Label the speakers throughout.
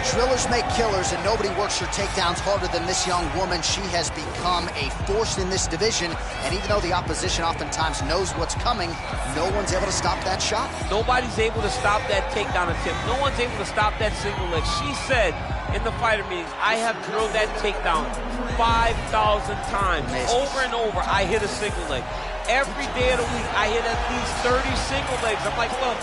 Speaker 1: drillers make killers, and nobody works her takedowns harder than this young woman. She has become a force in this division, and even though the opposition oftentimes knows what's coming, no one's able to stop that shot.
Speaker 2: Nobody's able to stop that takedown attempt. No one's able to stop that single leg. She said in the fighter meetings, I have drilled that takedown 5,000 times.
Speaker 1: Amazing.
Speaker 2: Over and over, I hit a single leg. Every day of the week, I hit at least 30 single legs. I'm like, well,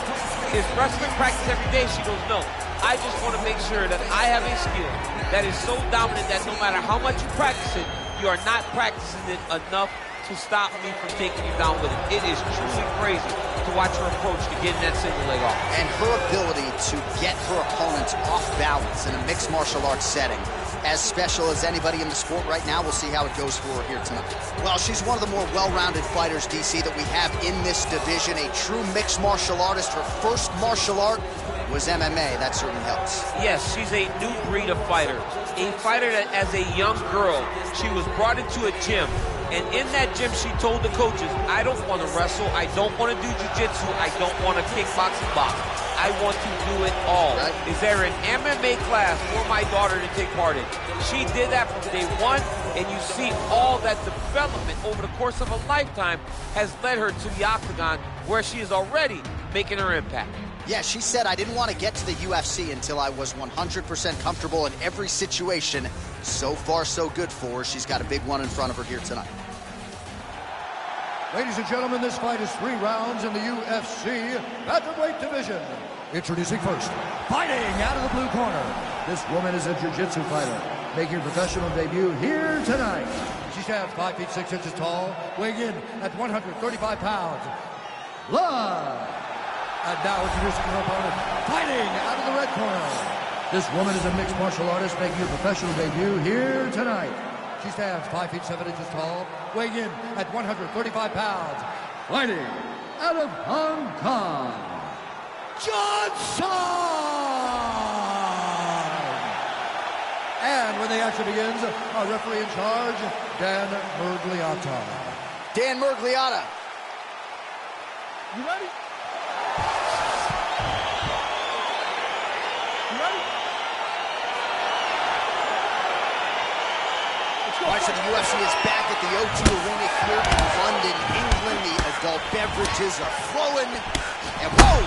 Speaker 2: is wrestling practice every day? She goes, no. I just want to make sure that I have a skill that is so dominant that no matter how much you practice it, you are not practicing it enough to stop me from taking you down with it. It is truly crazy to watch her approach to getting that single leg off.
Speaker 1: And her ability to get her opponents off balance in a mixed martial arts setting, as special as anybody in the sport right now. We'll see how it goes for her here tonight. Well, she's one of the more well-rounded fighters, DC, that we have in this division. A true mixed martial artist. Her first martial art was MMA. That certainly helps.
Speaker 2: Yes, she's a new breed of fighter. A fighter that, as a young girl, she was brought into a gym. And in that gym, she told the coaches, I don't want to wrestle. I don't want to do jiu-jitsu. I don't want to kickbox and box. I want to do it all.
Speaker 1: Right.
Speaker 2: Is there an MMA class for my daughter to take part in? She did that from day one, and you see all that development over the course of a lifetime has led her to the octagon, where she is already making her impact.
Speaker 1: Yeah, she said, I didn't want to get to the UFC until I was 100% comfortable in every situation. So far, so good for her. She's got a big one in front of her here tonight.
Speaker 3: Ladies and gentlemen, this fight is 3 rounds in the UFC Bantamweight division. Introducing first, fighting out of the blue corner. This woman is a jiu-jitsu fighter, making her professional debut here tonight. She stands 5 feet 6 inches tall, weighing in at 135 pounds. Live! And now introducing her opponent, fighting out of the red corner. This woman is a mixed martial artist, making her professional debut here tonight. She stands 5 feet 7 inches tall, weighing in at 135 pounds. Fighting out of Hong Kong, Johnson! And when the action begins, our referee in charge, Dan Murgliata.
Speaker 1: Dan Murgliata.
Speaker 3: You ready?
Speaker 1: So the UFC is back at the O2 Arena here in London, England. The adult beverages are flowing. And whoa!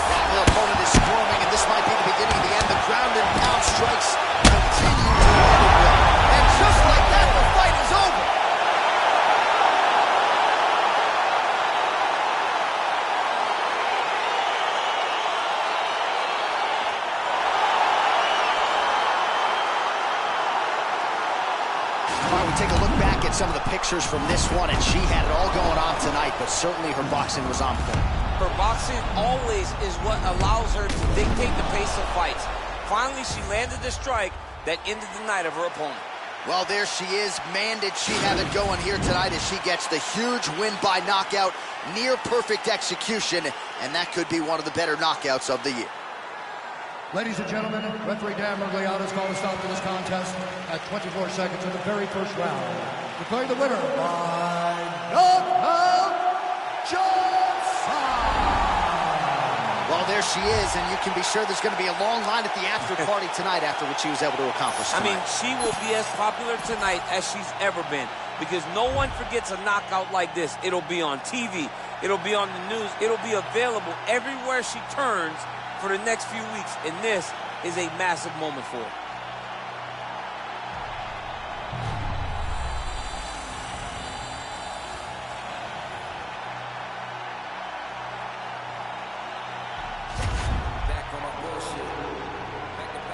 Speaker 1: Now her opponent is squirming, and this might be the beginning of the end. The ground and pound strikes continue to end it well. And just like that, the fight is over. Take a look back at some of the pictures from this one, and she had it all going on tonight, but certainly her boxing was on point.
Speaker 2: Her boxing always is what allows her to dictate the pace of fights. Finally, she landed the strike that ended the night of her opponent.
Speaker 1: Well, there she is. Man, did she have it going here tonight as she gets the huge win by knockout, near perfect execution, and that could be one of the better knockouts of the year.
Speaker 3: Ladies and gentlemen, referee Dan Murgliata has called a stop to this contest at 24 seconds in the very first round. Declaring the winner by knockout, Johnson!
Speaker 1: Well, there she is, and you can be sure there's going to be a long line at the after party tonight after what she was able to accomplish tonight.
Speaker 2: I mean, she will be as popular tonight as she's ever been, because no one forgets a knockout like this. It'll be on TV. It'll be on the news. It'll be available everywhere she turns for the next few weeks, and this is a massive moment for her.
Speaker 4: Back on my bullshit. Back on my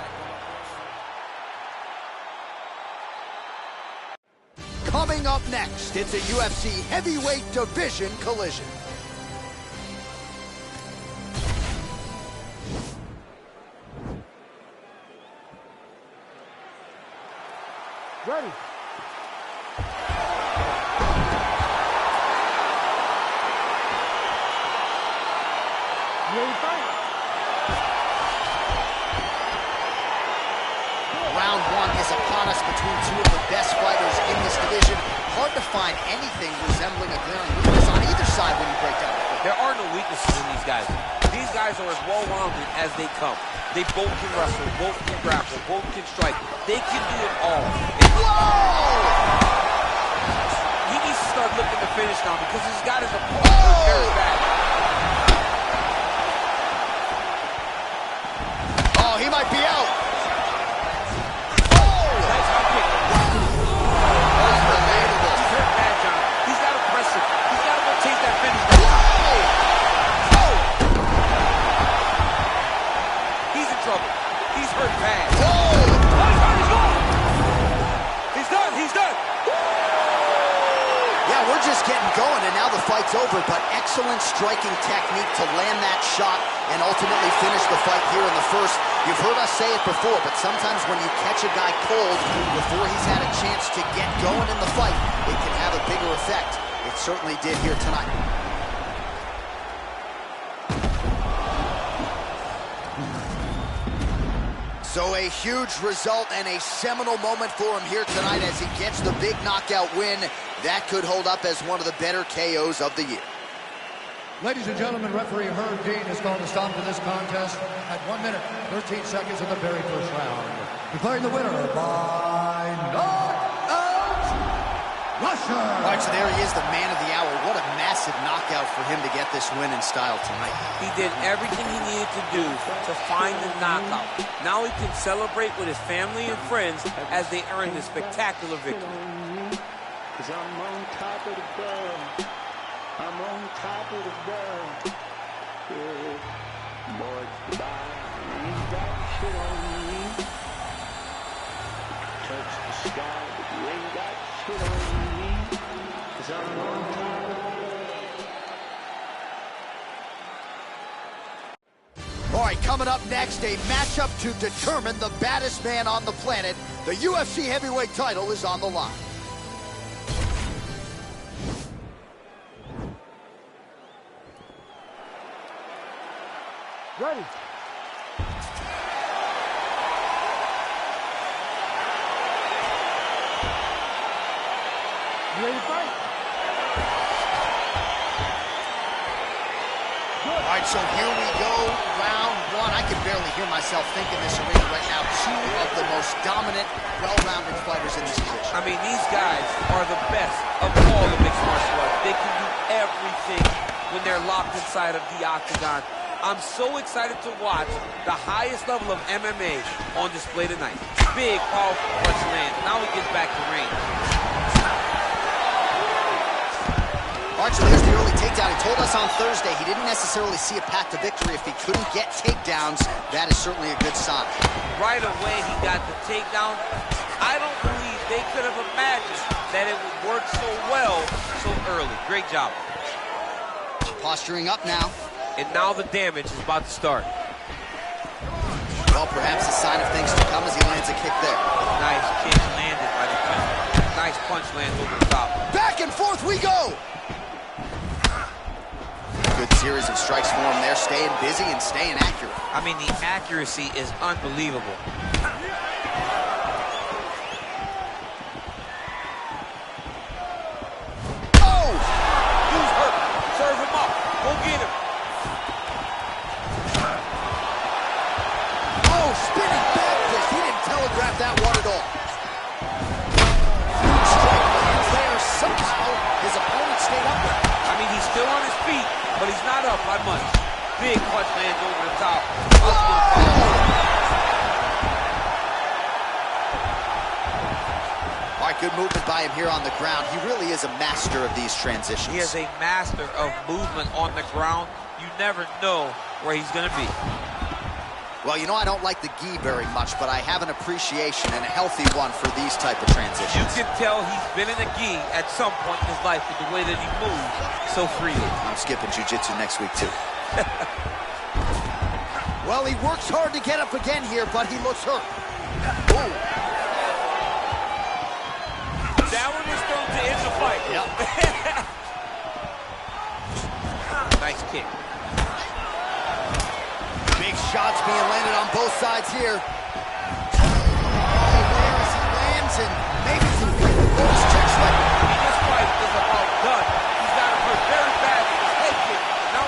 Speaker 4: bullshit.
Speaker 1: Coming up next, it's a UFC heavyweight division collision.
Speaker 3: Ready.
Speaker 1: You
Speaker 3: ready to fight?
Speaker 1: Round one is upon us between two of the best fighters in this division. Hard to find anything resembling a glaring weakness on either side when you break down the field.
Speaker 2: There are no weaknesses in these guys. These guys are as well-rounded as they come. They both can wrestle, both can grapple, both can strike. They can do it all.
Speaker 1: Whoa!
Speaker 2: He needs to start looking to finish now because he's got his opponent hurt very bad.
Speaker 1: Oh, he might be out.
Speaker 2: Nice high kick.
Speaker 1: Unbelievable.
Speaker 2: He's hurt bad, John. He's got to press it. He's got to go chase that finish. He's in trouble. He's hurt bad.
Speaker 1: Whoa!
Speaker 2: He's gone. He's done. He's done.
Speaker 1: Yeah, we're just getting going, and now the fight's over, but excellent striking technique to land that shot and ultimately finish the fight here in the first. You've heard us say it before, but sometimes when you catch a guy cold before he's had a chance to get going in the fight, it can have a bigger effect. It certainly did here tonight. So a huge result and a seminal moment for him here tonight as he gets the big knockout win. That could hold up as one of the better KOs of the year.
Speaker 3: Ladies and gentlemen, referee Herb Dean has called a stop to this contest at 1 minute, 13 seconds of the very first round. Declaring the winner by knockout, Russia.
Speaker 1: All right, so there he is, the man of the hour. What a massive knockout for him to get this win in style tonight.
Speaker 2: He did everything he needed to do to find the knockout. Now he can celebrate with his family and friends as they earn this spectacular victory.
Speaker 5: 'Cause I'm on top of the world. I'm on top of the world. Yeah. Boy, goodbye. You ain't got shit on me. Touch the sky, but you ain't got shit on me. 'Cause I'm on top of the world.
Speaker 1: All right, coming up next, a matchup to determine the baddest man on the planet. The UFC heavyweight title is on the line.
Speaker 5: Ready. You ready to fight?
Speaker 1: All right, so here we go, round one. I can barely hear myself think in this arena right now. Two of the most dominant, well-rounded fighters in this division.
Speaker 2: I mean, these guys are the best of all the mixed martial arts. They can do everything when they're locked inside of the octagon. I'm so excited to watch the highest level of MMA on display tonight. Big, powerful punch land. Now he gets back to range.
Speaker 1: All right, so there's the early takedown. He told us on Thursday he didn't necessarily see a path to victory if he couldn't get takedowns. That is certainly a good sign.
Speaker 2: Right away, he got the takedown. I don't believe they could have imagined that it would work so well so early. Great job.
Speaker 1: Posturing up now.
Speaker 2: And now the damage is about to start.
Speaker 1: Well, perhaps a sign of things to come as he lands a kick there.
Speaker 2: Nice kick landed by the punch. Nice punch lands over the top.
Speaker 1: Back and forth we go! Good series of strikes for him there, staying busy and staying accurate.
Speaker 2: I mean, the accuracy is unbelievable.
Speaker 1: Oh!
Speaker 2: Who's hurt? Serve him up. Go get him.
Speaker 1: Oh, spinning back fist. He didn't telegraph that one at all. Huge strike lands there. Somehow his opponent stayed upright.
Speaker 2: I mean, he's still on his feet, but he's not up by much. Big punch lands over the top.
Speaker 1: All right, good movement by him here on the ground. He really is a master of these transitions.
Speaker 2: He is a master of movement on the ground. You never know where he's going to be.
Speaker 1: Well, you know, I don't like the gi very much, but I have an appreciation and a healthy one for these type of transitions.
Speaker 2: You can tell he's been in a gi at some point in his life with the way that he moves so freely.
Speaker 1: I'm skipping jiu-jitsu next week, too. Well, he works hard to get up again here, but he looks hurt. Ooh.
Speaker 2: That one was thrown to end the fight.
Speaker 1: Yep.
Speaker 2: Nice kick.
Speaker 1: Big shots being landed on both sides here. There as he lands, and maybe some close checks right.
Speaker 2: This fight is about done. He's got him hurt very bad with his head kick. Now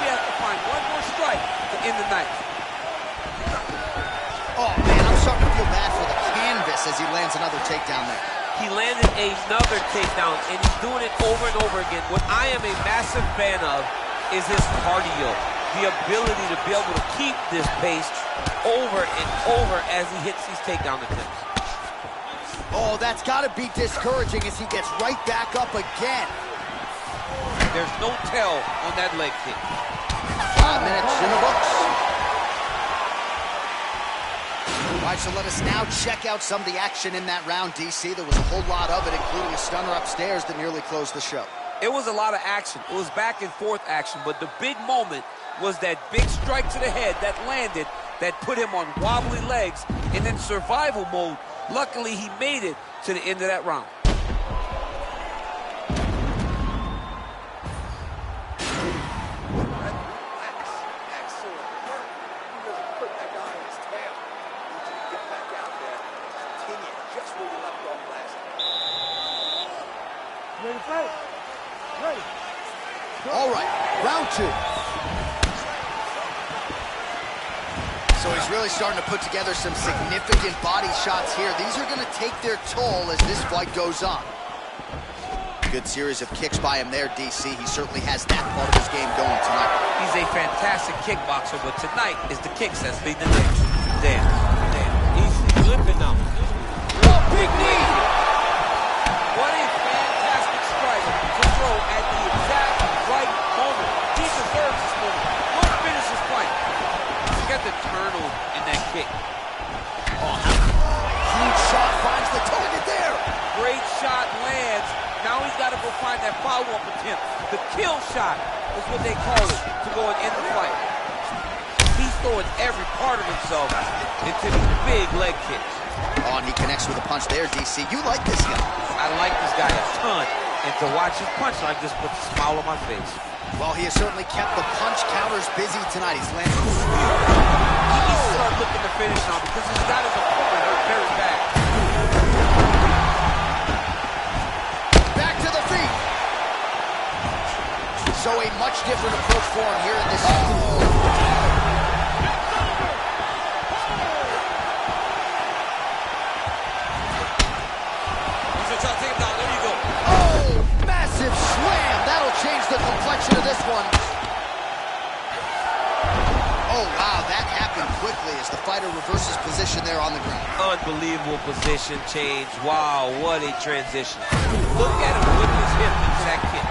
Speaker 2: other takedowns, and he's doing it over and over again. What I am a massive fan of is his cardio, the ability to be able to keep this pace over and over as he hits these takedown attempts.
Speaker 1: Oh, that's got to be discouraging as he gets right back up again.
Speaker 2: There's no tell on that leg kick.
Speaker 1: 5 minutes in the books. All right, so let us now check out some of the action in that round, DC. There was a whole lot of it, including a stunner upstairs that nearly closed the show.
Speaker 2: It was a lot of action. It was back and forth action, but the big moment was that big strike to the head that landed, that put him on wobbly legs, and in survival mode, luckily he made it to the end of that round.
Speaker 1: All right, round 2. So he's really starting to put together some significant body shots here. These are going to take their toll as this fight goes on. Good series of kicks by him there, DC. He certainly has that part of his game going tonight.
Speaker 2: He's a fantastic kickboxer, but tonight is the kicks that's leading the dance. He's limping now. Oh, big knee! What a fantastic strike to throw at the exact right moment. He deserves this moment. Don't finish his fight. He got the turn on in that kick.
Speaker 1: Oh, huge shot finds the target there.
Speaker 2: Great shot lands. Now he's got to go find that follow-up attempt. The kill shot is what they call it, to go and end the fight. He's throwing every part of himself into these big leg kicks.
Speaker 1: Oh, and he connects with a punch there, DC. You like this guy.
Speaker 2: I like this guy a ton, and to watch his punch like this puts a smile on my face.
Speaker 1: Well, he has certainly kept the punch counters busy tonight. He's landed.
Speaker 2: He needs to start looking to finish now because he's got his opponent hurt very bad.
Speaker 1: Back to the feet. So a much different approach for him here in this. The complexion of this one. Oh, wow, that happened quickly as the fighter reverses position there on the ground.
Speaker 2: Unbelievable position change. Wow, what a transition. Look at him whip his hip into that kick.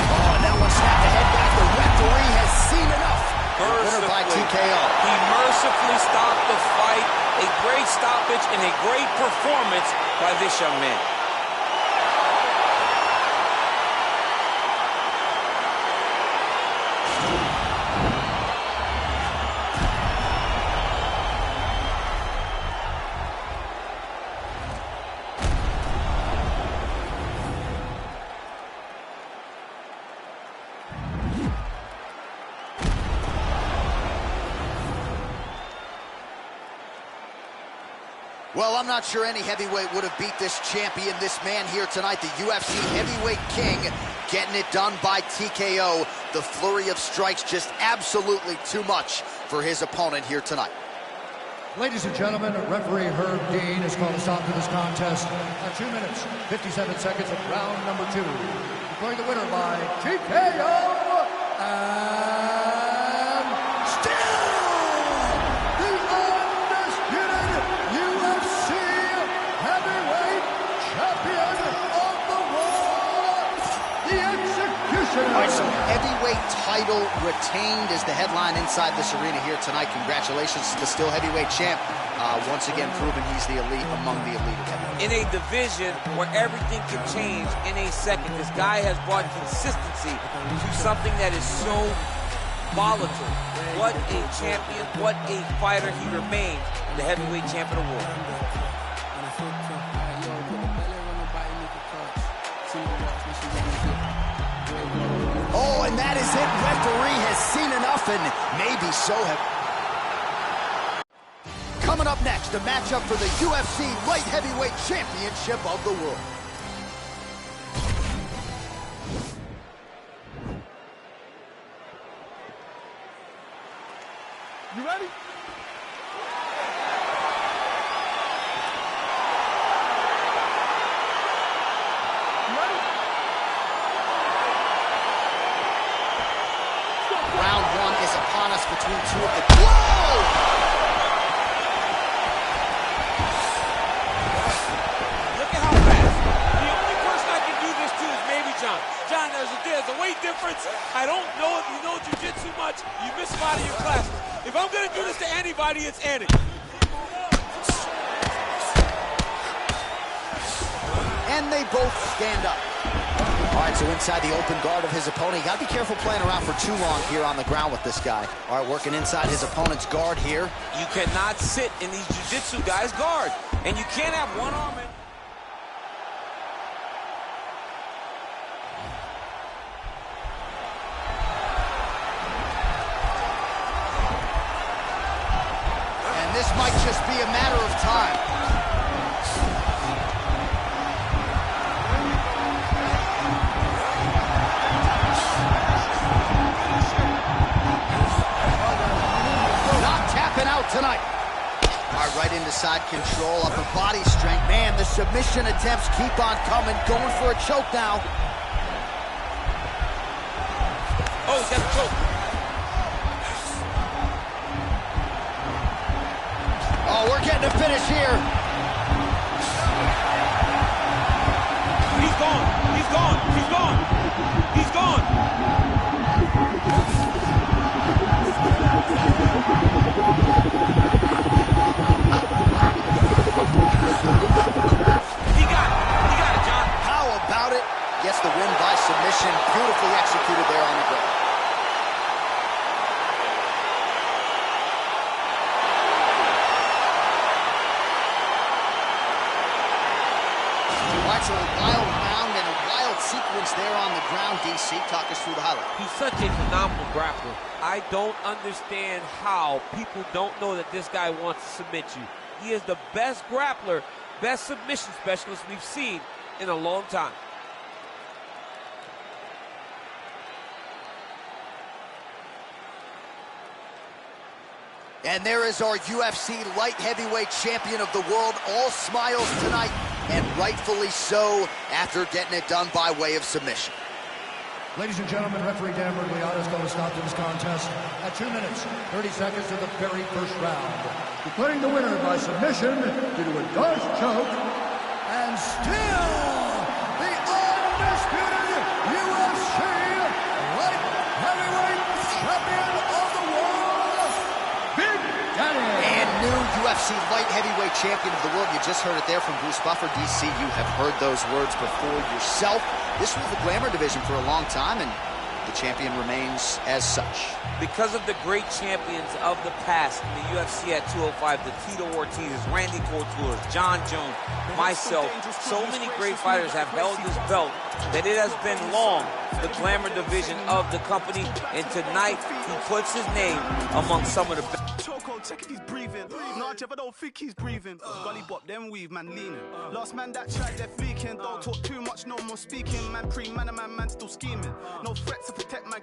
Speaker 1: Oh, and that one snapped the head back. The referee has seen enough. Winner by TKO.
Speaker 2: He mercifully stopped the fight. A great stoppage and a great performance by this young man.
Speaker 1: Well, I'm not sure any heavyweight would have beat this champion, this man here tonight, the UFC heavyweight king, getting it done by TKO. The flurry of strikes just absolutely too much for his opponent here tonight.
Speaker 3: Ladies and gentlemen, referee Herb Dean has called a stop to this contest at 2 minutes, 57 seconds of round number 2. Declaring the winner by TKO and still the undisputed UFC heavyweight champion of the world, the Executioner.
Speaker 1: All right, so heavyweight title retained is the headline inside this arena here tonight. Congratulations to the still heavyweight champ. Once again proving he's the elite among the elite of heavyweight.
Speaker 2: In a division where everything can change in a second, this guy has brought consistency to something that is so volatile. What a champion, what a fighter he remains, the heavyweight champion of the world.
Speaker 1: Oh, and that is it. Referee has seen enough, and maybe so have. Coming up next, a matchup for the UFC Light Heavyweight Championship of the world.
Speaker 3: You ready?
Speaker 1: between two of the... Whoa!
Speaker 2: Look at how fast. The only person I can do this to is maybe John. John, there's a weight difference. I don't know if you know jiu-jitsu much. You miss a lot of your classes. If I'm going to do this to anybody, it's Andy.
Speaker 1: And they both stand up. All right, so inside the open guard of his opponent. You got to be careful playing around for too long here on the ground with this guy. All right, working inside his opponent's guard here.
Speaker 2: You cannot sit in these jiu-jitsu guys' guard. And you can't have one arm in.
Speaker 1: And this might just be a matter of time. Tonight. All right, right into side control, upper body strength. Man, the submission attempts keep on coming. Going for a choke now.
Speaker 2: Oh, he's got a choke.
Speaker 1: Oh, we're getting a finish here.
Speaker 2: He's gone. He's gone. He's gone. He's gone. He got it, John.
Speaker 1: How about it? Gets the win by submission. Beautifully executed there on the ground. All right, so a wild round and a wild sequence there on the ground. DC, talk us through the highlight.
Speaker 2: He's such a phenomenal grappler. I don't understand how people don't know that this guy wants to submit you. He is the best grappler, best submission specialist we've seen in a long time.
Speaker 1: And there is our UFC light heavyweight champion of the world, all smiles tonight, and rightfully so after getting it done by way of submission.
Speaker 3: Ladies and gentlemen, referee Dan Bergliano is going to stop to this contest at 2 minutes, 30 seconds of the very first round. Declaring the winner by submission due to a Dutch choke, and still the undisputed UFC light heavyweight champion of the world, Big Daddy.
Speaker 1: And new UFC light heavyweight champion of the world. You just heard it there from Bruce Buffer. DC, you have heard those words before yourself. This was the glamour division for a long time, and the champion remains as such.
Speaker 2: Because of the great champions of the past in the UFC at 205, the Tito Ortiz, Randy Couture, John Jones, myself, so many great fighters have held this belt that it has been long the glamour division of the company, and tonight he puts his name among some of the best.
Speaker 6: Choco, check if he's breathing. Nah, Jeff, I don't think he's breathing. Gully bop, then weave, man, leaning. Last man that tried, they're fleeking. Don't talk too much, no more speaking. Man, man still scheming. No threats to protect my